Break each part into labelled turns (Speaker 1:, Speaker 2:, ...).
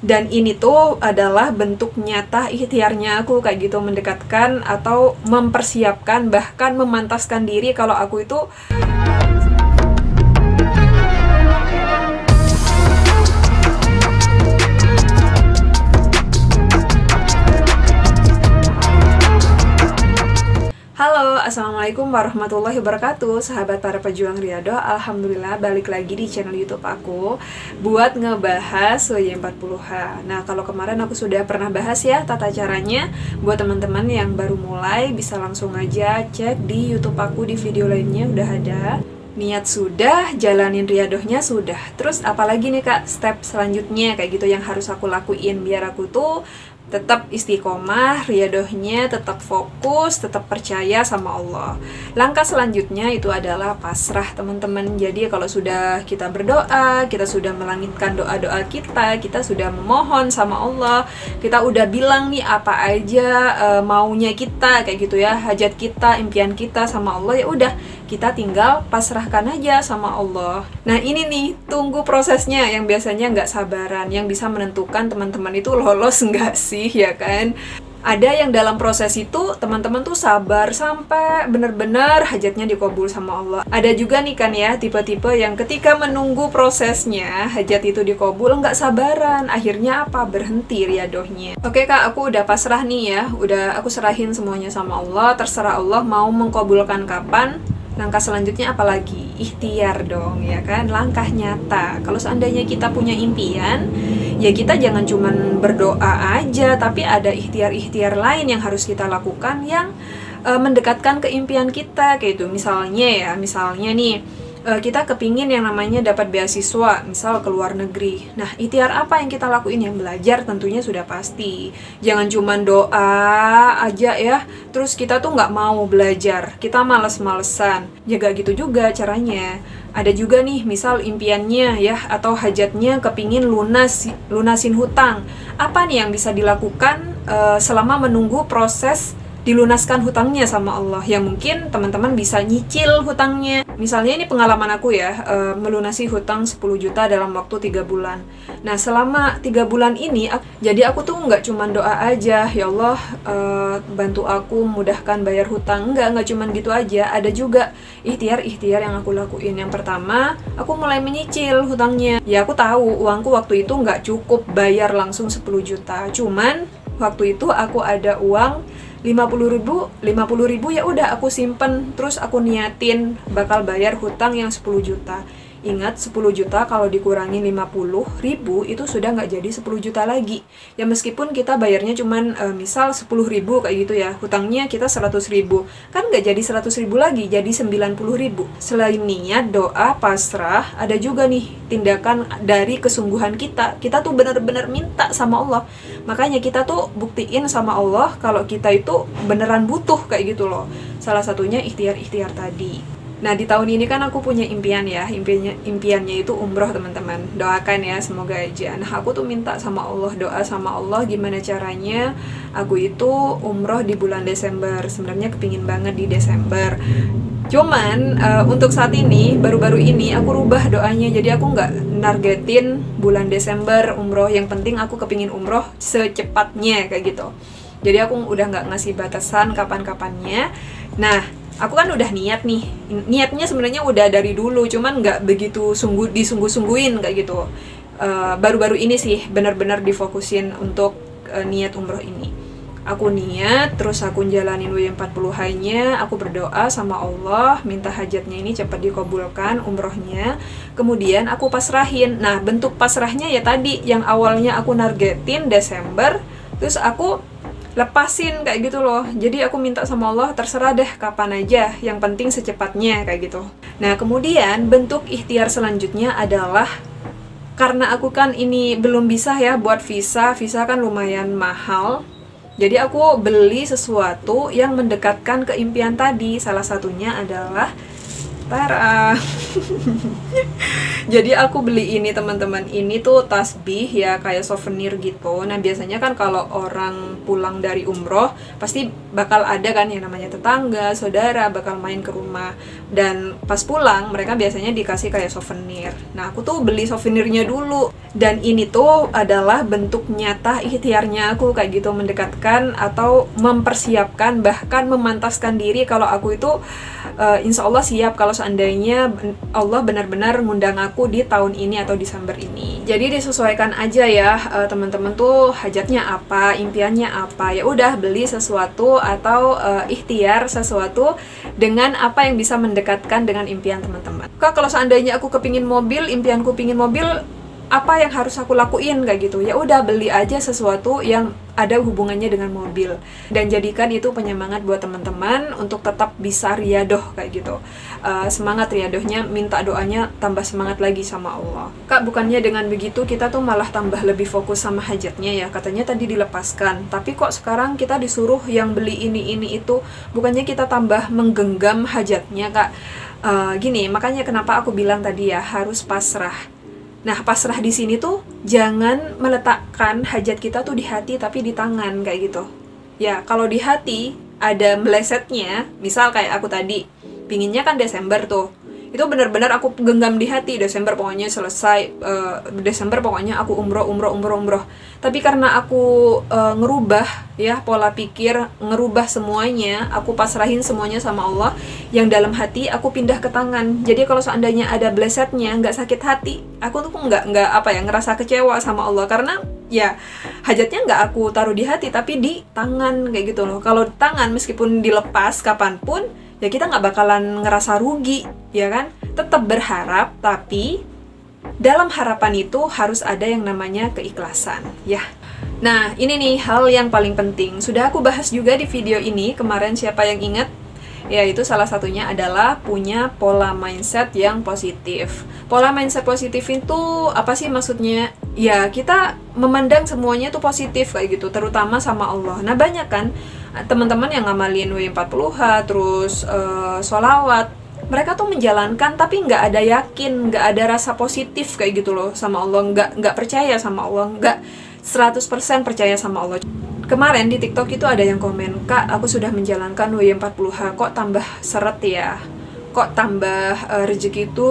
Speaker 1: Dan ini tuh adalah bentuk nyata ikhtiarnya aku kayak gitu, mendekatkan atau mempersiapkan, bahkan memantaskan diri kalau aku itu Halo, Assalamualaikum warahmatullahi wabarakatuh. Sahabat para pejuang Riyadho, Alhamdulillah balik lagi di channel YouTube aku buat ngebahas WY40H. Nah, kalau kemarin aku sudah pernah bahas ya tata caranya. Buat teman-teman yang baru mulai bisa langsung aja cek di YouTube aku, di video lainnya udah ada. Niat sudah, jalanin riadohnya sudah. Terus apalagi nih Kak, step selanjutnya kayak gitu yang harus aku lakuin biar aku tuh tetap istiqomah, riadohnya tetap fokus, tetap percaya sama Allah. Langkah selanjutnya itu adalah pasrah teman-teman. Jadi kalau sudah kita berdoa, kita sudah melangitkan doa-doa kita sudah memohon sama Allah, kita udah bilang nih apa aja maunya kita kayak gitu ya, hajat kita, impian kita sama Allah, ya udah kita tinggal pasrahkan aja sama Allah. Nah ini nih, tunggu prosesnya yang biasanya nggak sabaran, yang bisa menentukan teman-teman itu lolos nggak sih, ya kan? Ada yang dalam proses itu teman-teman tuh sabar sampai bener-bener hajatnya dikabul sama Allah. Ada juga nih kan ya, tipe-tipe yang ketika menunggu prosesnya hajat itu dikabul nggak sabaran, akhirnya apa? Berhenti riadohnya. Oke Kak, aku udah pasrah nih ya, udah aku serahin semuanya sama Allah, terserah Allah mau mengkabulkan kapan. Langkah selanjutnya apalagi? Ikhtiar dong, ya kan? Langkah nyata. Kalau seandainya kita punya impian, ya kita jangan cuman berdoa aja, tapi ada ikhtiar-ikhtiar lain yang harus kita lakukan yang mendekatkan ke impian kita, kayak itu. Misalnya nih, kita kepingin yang namanya dapat beasiswa, misal ke luar negeri. Nah, ikhtiar apa yang kita lakuin? Yang belajar tentunya sudah pasti. Jangan cuma doa aja ya, terus kita tuh nggak mau belajar, kita males-malesan. Ya gak gitu juga caranya. Ada juga nih, misal impiannya ya, atau hajatnya kepingin lunasin hutang. Apa nih yang bisa dilakukan selama menunggu proses dilunaskan hutangnya sama Allah? Yang mungkin teman-teman bisa nyicil hutangnya. Misalnya ini pengalaman aku ya, melunasi hutang 10 juta dalam waktu 3 bulan. Nah selama 3 bulan ini, jadi aku tuh nggak cuma doa aja, ya Allah bantu aku mudahkan bayar hutang. Nggak cuma gitu aja, ada juga ikhtiar-ikhtiar yang aku lakuin. Yang pertama, aku mulai menyicil hutangnya. Ya aku tahu uangku waktu itu nggak cukup bayar langsung 10 juta. Cuman waktu itu aku ada uang 50 ribu, ya udah aku simpen, terus aku niatin bakal bayar hutang yang 10 juta. Ingat, 10 juta kalau dikurangi 50 ribu itu sudah nggak jadi 10 juta lagi. Ya meskipun kita bayarnya cuman misal 10 ribu kayak gitu ya, hutangnya kita 100 ribu, kan nggak jadi 100 ribu lagi, jadi 90 ribu. Selain niat, doa, pasrah, ada juga nih tindakan dari kesungguhan kita. Kita tuh bener-bener minta sama Allah. Makanya kita tuh buktiin sama Allah kalau kita itu beneran butuh kayak gitu loh. Salah satunya ikhtiar-ikhtiar tadi. Nah di tahun ini kan aku punya impian ya, impiannya itu umroh teman-teman. Doakan ya, semoga aja. Nah aku tuh minta sama Allah, doa sama Allah gimana caranya aku itu umroh di bulan Desember. Sebenarnya kepingin banget di Desember. Cuman untuk saat ini, baru-baru ini aku rubah doanya. Jadi aku nggak nargetin bulan Desember umroh. Yang penting aku kepingin umroh secepatnya kayak gitu. Jadi aku udah nggak ngasih batasan kapan-kapannya. Nah aku kan udah niat nih, niatnya sebenarnya udah dari dulu, cuman nggak begitu disungguh-sungguhin kayak gitu. Baru-baru ini sih benar-benar difokusin untuk niat umroh ini. Aku niat, terus aku jalanin WY40H-nya, aku berdoa sama Allah, minta hajatnya ini cepat dikabulkan umrohnya. Kemudian aku pasrahin. Nah bentuk pasrahnya ya tadi, yang awalnya aku nargetin Desember, terus aku lepasin kayak gitu loh. Jadi aku minta sama Allah, terserah deh kapan aja, yang penting secepatnya kayak gitu. Nah kemudian bentuk ikhtiar selanjutnya adalah, karena aku kan ini belum bisa ya buat visa kan lumayan mahal. Jadi aku beli sesuatu yang mendekatkan ke impian tadi. Salah satunya adalah Jadi aku beli ini teman-teman, ini tuh tasbih ya, kayak souvenir gitu. Nah biasanya kan kalau orang pulang dari umroh pasti bakal ada kan yang namanya tetangga, saudara bakal main ke rumah. Dan pas pulang mereka biasanya dikasih kayak souvenir. Nah aku tuh beli souvenirnya dulu. Dan ini tuh adalah bentuk nyata ikhtiarnya aku kayak gitu, mendekatkan atau mempersiapkan, bahkan memantaskan diri kalau aku itu insya Allah siap kalau seandainya Allah benar-benar ngundang aku di tahun ini atau Desember ini. Jadi disesuaikan aja ya teman-teman tuh hajatnya apa, impiannya apa. Ya udah beli sesuatu atau ikhtiar sesuatu dengan apa yang bisa mendekatkan dengan impian teman-teman. Kak, kalau seandainya aku kepingin mobil, impianku pingin mobil, apa yang harus aku lakuin kayak gitu? Ya udah beli aja sesuatu yang ada hubungannya dengan mobil dan jadikan itu penyemangat buat teman-teman untuk tetap bisa riyadoh kayak gitu. Semangat riyadohnya, minta doanya tambah semangat lagi sama Allah. Kak, bukannya dengan begitu kita tuh malah tambah lebih fokus sama hajatnya ya, katanya tadi dilepaskan, tapi kok sekarang kita disuruh yang beli ini itu, bukannya kita tambah menggenggam hajatnya Kak? Gini, makanya kenapa aku bilang tadi ya harus pasrah. Nah, pasrah di sini tuh jangan meletakkan hajat kita tuh di hati tapi di tangan kayak gitu. Ya, kalau di hati ada melesetnya, misal kayak aku tadi, pinginnya kan Desember tuh. Itu benar-benar aku genggam di hati, Desember pokoknya selesai, Desember pokoknya aku umroh. Tapi karena aku ngerubah ya pola pikir, ngerubah semuanya, aku pasrahin semuanya sama Allah, yang dalam hati aku pindah ke tangan. Jadi kalau seandainya ada blesetnya, nggak sakit hati, aku tuh nggak apa ya, ngerasa kecewa sama Allah, karena ya hajatnya nggak aku taruh di hati tapi di tangan kayak gitu loh. Kalau tangan meskipun dilepas kapanpun, ya kita nggak bakalan ngerasa rugi, ya kan? Tetap berharap, tapi dalam harapan itu harus ada yang namanya keikhlasan, ya. Nah, ini nih hal yang paling penting. Sudah aku bahas juga di video ini kemarin, siapa yang ingat? Yaitu salah satunya adalah punya pola mindset yang positif. Pola mindset positif itu apa sih maksudnya? Ya, kita memandang semuanya tuh positif kayak gitu, terutama sama Allah. Nah, banyak kan teman-teman yang ngamalin W40H, terus sholawat, mereka tuh menjalankan tapi nggak ada yakin, nggak ada rasa positif kayak gitu loh sama Allah, nggak percaya sama Allah, nggak 100% percaya sama Allah. Kemarin di TikTok itu ada yang komen, Kak, aku sudah menjalankan W40H, kok tambah seret ya, kok tambah rezeki itu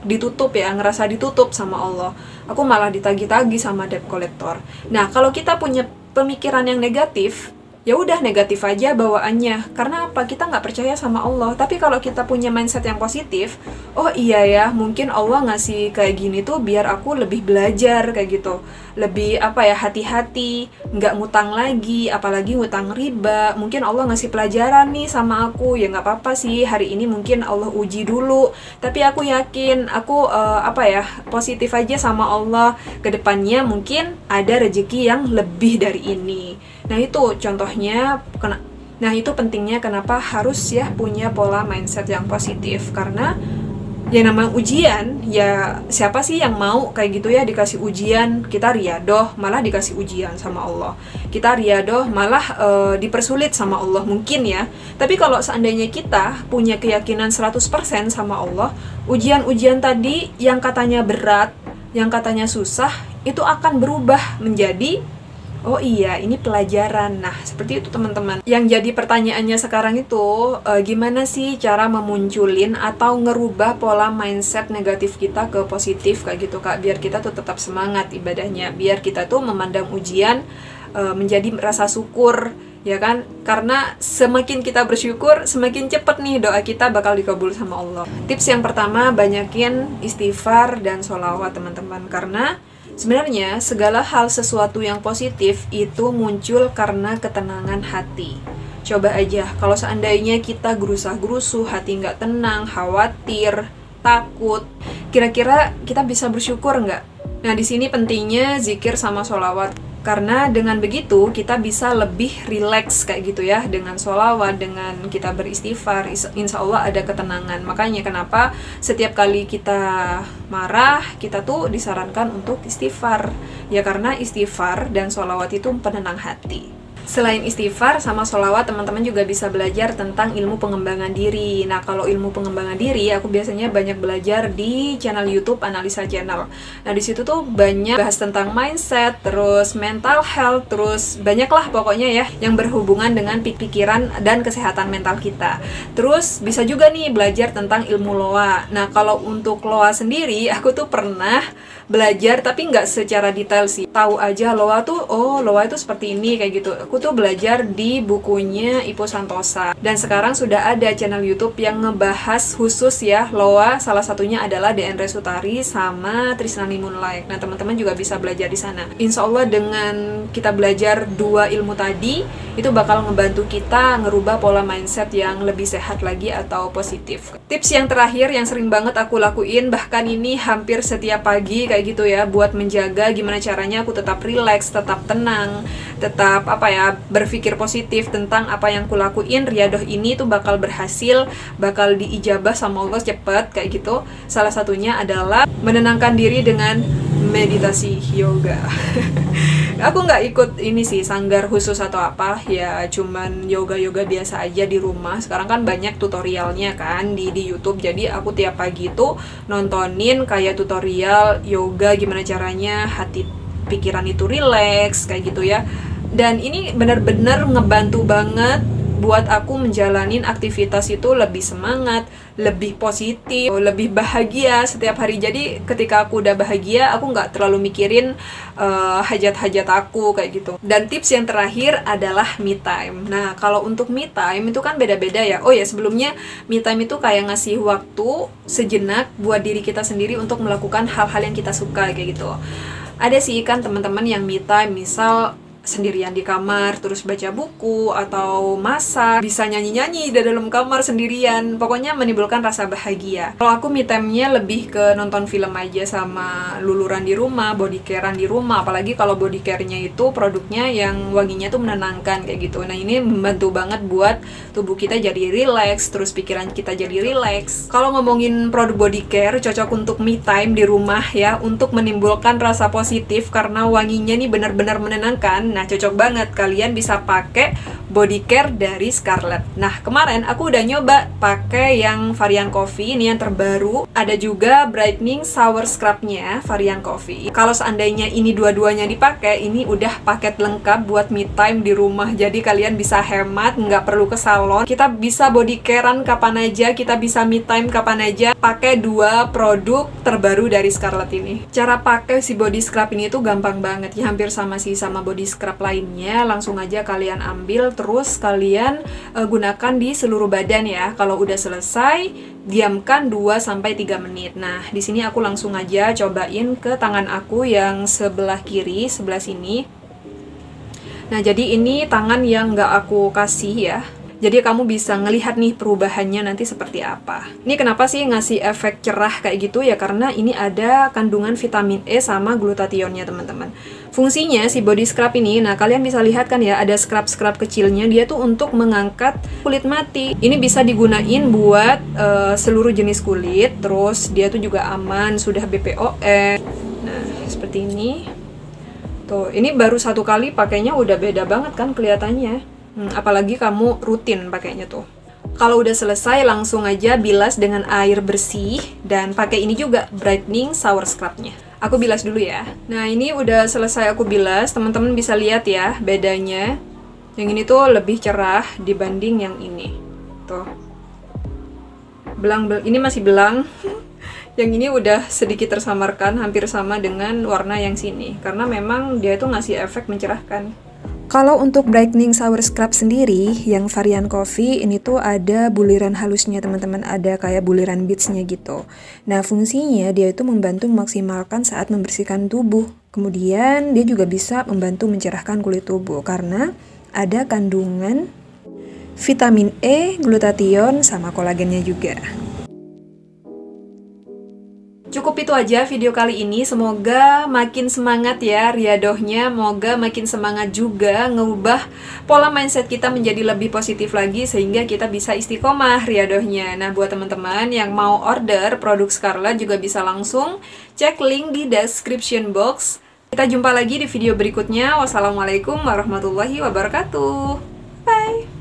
Speaker 1: ditutup ya, ngerasa ditutup sama Allah, aku malah ditagi-tagi sama debt collector. Nah, kalau kita punya pemikiran yang negatif, ya udah negatif aja bawaannya. Karena apa? Kita nggak percaya sama Allah. Tapi kalau kita punya mindset yang positif, oh iya ya, mungkin Allah ngasih kayak gini tuh biar aku lebih belajar kayak gitu, lebih apa ya, hati-hati, nggak ngutang lagi, apalagi ngutang riba. Mungkin Allah ngasih pelajaran nih sama aku, ya nggak apa-apa sih, hari ini mungkin Allah uji dulu, tapi aku yakin aku apa ya, positif aja sama Allah, kedepannya mungkin ada rezeki yang lebih dari ini. Nah itu contohnya, nah itu pentingnya kenapa harus ya punya pola mindset yang positif. Karena ya namanya ujian, ya siapa sih yang mau kayak gitu ya, dikasih ujian, kita riyadoh malah dikasih ujian sama Allah, kita riyadoh malah dipersulit sama Allah mungkin ya. Tapi kalau seandainya kita punya keyakinan 100% sama Allah, ujian-ujian tadi yang katanya berat, yang katanya susah, itu akan berubah menjadi oh iya, ini pelajaran. Nah, seperti itu teman-teman. Yang jadi pertanyaannya sekarang itu, gimana sih cara memunculin atau ngerubah pola mindset negatif kita ke positif kayak gitu Kak, biar kita tuh tetap semangat ibadahnya, biar kita tuh memandang ujian menjadi rasa syukur, ya kan? Karena semakin kita bersyukur, semakin cepet nih doa kita bakal dikabul sama Allah. Tips yang pertama, banyakin istighfar dan sholawat teman-teman, karena sebenarnya segala hal sesuatu yang positif itu muncul karena ketenangan hati. Coba aja, kalau seandainya kita gerusah-gerusuh, hati nggak tenang, khawatir, takut, kira-kira kita bisa bersyukur nggak? Nah, di sini pentingnya zikir sama sholawat. Karena dengan begitu kita bisa lebih rileks kayak gitu ya, dengan sholawat, dengan kita beristighfar, insya Allah ada ketenangan. Makanya kenapa setiap kali kita marah, kita tuh disarankan untuk istighfar. Ya karena istighfar dan sholawat itu penenang hati. Selain istighfar sama sholawat, teman-teman juga bisa belajar tentang ilmu pengembangan diri. Nah, kalau ilmu pengembangan diri, aku biasanya banyak belajar di channel YouTube Analisa Channel. Nah, di situ tuh banyak bahas tentang mindset, terus mental health, terus banyak lah pokoknya ya yang berhubungan dengan pikiran dan kesehatan mental kita. Terus bisa juga nih belajar tentang ilmu loa. Nah, kalau untuk loa sendiri, aku tuh pernah belajar tapi nggak secara detail sih. Tahu aja loa tuh, oh loa itu seperti ini kayak gitu. Aku tuh belajar di bukunya Ipo Santosa. Dan sekarang sudah ada channel YouTube yang ngebahas khusus ya loa. Salah satunya adalah DN Resutari sama Trisnani Moonlight. Nah, teman-teman juga bisa belajar di sana. Insya Allah dengan kita belajar dua ilmu tadi, itu bakal ngebantu kita ngerubah pola mindset yang lebih sehat lagi atau positif. Tips yang terakhir yang sering banget aku lakuin, bahkan ini hampir setiap pagi kayak gitu ya, buat menjaga gimana caranya aku tetap rileks, tetap tenang, tetap berpikir positif tentang apa yang aku lakuin. Riyadoh ini tuh bakal berhasil, bakal diijabah sama Allah cepet kayak gitu. Salah satunya adalah menenangkan diri dengan meditasi yoga. Aku nggak ikut ini sih, sanggar khusus atau apa, ya cuman yoga-yoga biasa aja di rumah. Sekarang kan banyak tutorialnya kan di YouTube, jadi aku tiap pagi tuh nontonin kayak tutorial yoga, gimana caranya hati pikiran itu rileks, kayak gitu ya. Dan ini benar-benar ngebantu banget buat aku menjalanin aktivitas itu lebih semangat, lebih positif, lebih bahagia setiap hari. Jadi ketika aku udah bahagia, aku nggak terlalu mikirin hajat-hajat aku kayak gitu. Dan tips yang terakhir adalah me time. Nah, kalau untuk me time itu kan beda-beda ya. Oh ya, sebelumnya me time itu kayak ngasih waktu sejenak buat diri kita sendiri untuk melakukan hal-hal yang kita suka kayak gitu. Ada sih kan teman-teman yang me time, misal sendirian di kamar, terus baca buku, atau masak, bisa nyanyi-nyanyi di dalam kamar sendirian, pokoknya menimbulkan rasa bahagia. Kalau aku me time-nya lebih ke nonton film aja sama luluran di rumah, body care-an di rumah, apalagi kalau body care-nya itu produknya yang wanginya tuh menenangkan kayak gitu. Nah, ini membantu banget buat tubuh kita jadi rileks, terus pikiran kita jadi rileks. Kalau ngomongin produk body care, cocok untuk me time di rumah ya, untuk menimbulkan rasa positif karena wanginya nih benar-benar menenangkan. Nah, cocok banget, kalian bisa pakai body care dari Scarlett. Nah, kemarin aku udah nyoba pakai yang varian coffee, ini yang terbaru. Ada juga brightening shower scrub-nya varian coffee. Kalau seandainya ini dua-duanya dipakai, ini udah paket lengkap buat me time di rumah. Jadi kalian bisa hemat, nggak perlu ke salon. Kita bisa body care-an kapan aja, kita bisa me time kapan aja. Pakai dua produk terbaru dari Scarlett ini. Cara pakai si body scrub ini tuh gampang banget ya, hampir sama sih sama body scrub lainnya. Langsung aja kalian ambil, terus kalian gunakan di seluruh badan ya. Kalau udah selesai, diamkan 2-3 menit. Nah, di sini aku langsung aja cobain ke tangan aku yang sebelah kiri, sebelah sini. Nah, jadi ini tangan yang nggak aku kasih ya. Jadi kamu bisa ngelihat nih perubahannya nanti seperti apa. Ini kenapa sih ngasih efek cerah kayak gitu ya, karena ini ada kandungan vitamin E sama glutathionnya teman-teman. Fungsinya si body scrub ini, nah kalian bisa lihat kan ya, ada scrub-scrub kecilnya, dia tuh untuk mengangkat kulit mati. Ini bisa digunain buat seluruh jenis kulit, terus dia tuh juga aman, sudah BPOM. Nah, seperti ini. Tuh, ini baru satu kali pakainya udah beda banget kan kelihatannya. Apalagi kamu rutin pakainya tuh. Kalau udah selesai, langsung aja bilas dengan air bersih, dan pakai ini juga brightening shower scrub-nya. Aku bilas dulu ya. Nah, ini udah selesai aku bilas, teman-teman bisa lihat ya bedanya. Yang ini tuh lebih cerah dibanding yang ini. Tuh. Ini masih belang. Yang ini udah sedikit tersamarkan, hampir sama dengan warna yang sini. Karena memang dia tuh ngasih efek mencerahkan. Kalau untuk brightening shower scrub sendiri, yang varian coffee, ini tuh ada buliran halusnya teman-teman, ada kayak buliran beads-nya gitu. Nah, fungsinya dia itu membantu memaksimalkan saat membersihkan tubuh. Kemudian dia juga bisa membantu mencerahkan kulit tubuh, karena ada kandungan vitamin E, glutathione, sama kolagennya juga. Cukup itu aja video kali ini, semoga makin semangat ya riyadohnya, semoga makin semangat juga ngubah pola mindset kita menjadi lebih positif lagi sehingga kita bisa istiqomah riyadohnya. Nah, buat teman-teman yang mau order produk Scarlett juga bisa langsung cek link di description box. Kita jumpa lagi di video berikutnya. Wassalamualaikum warahmatullahi wabarakatuh. Bye.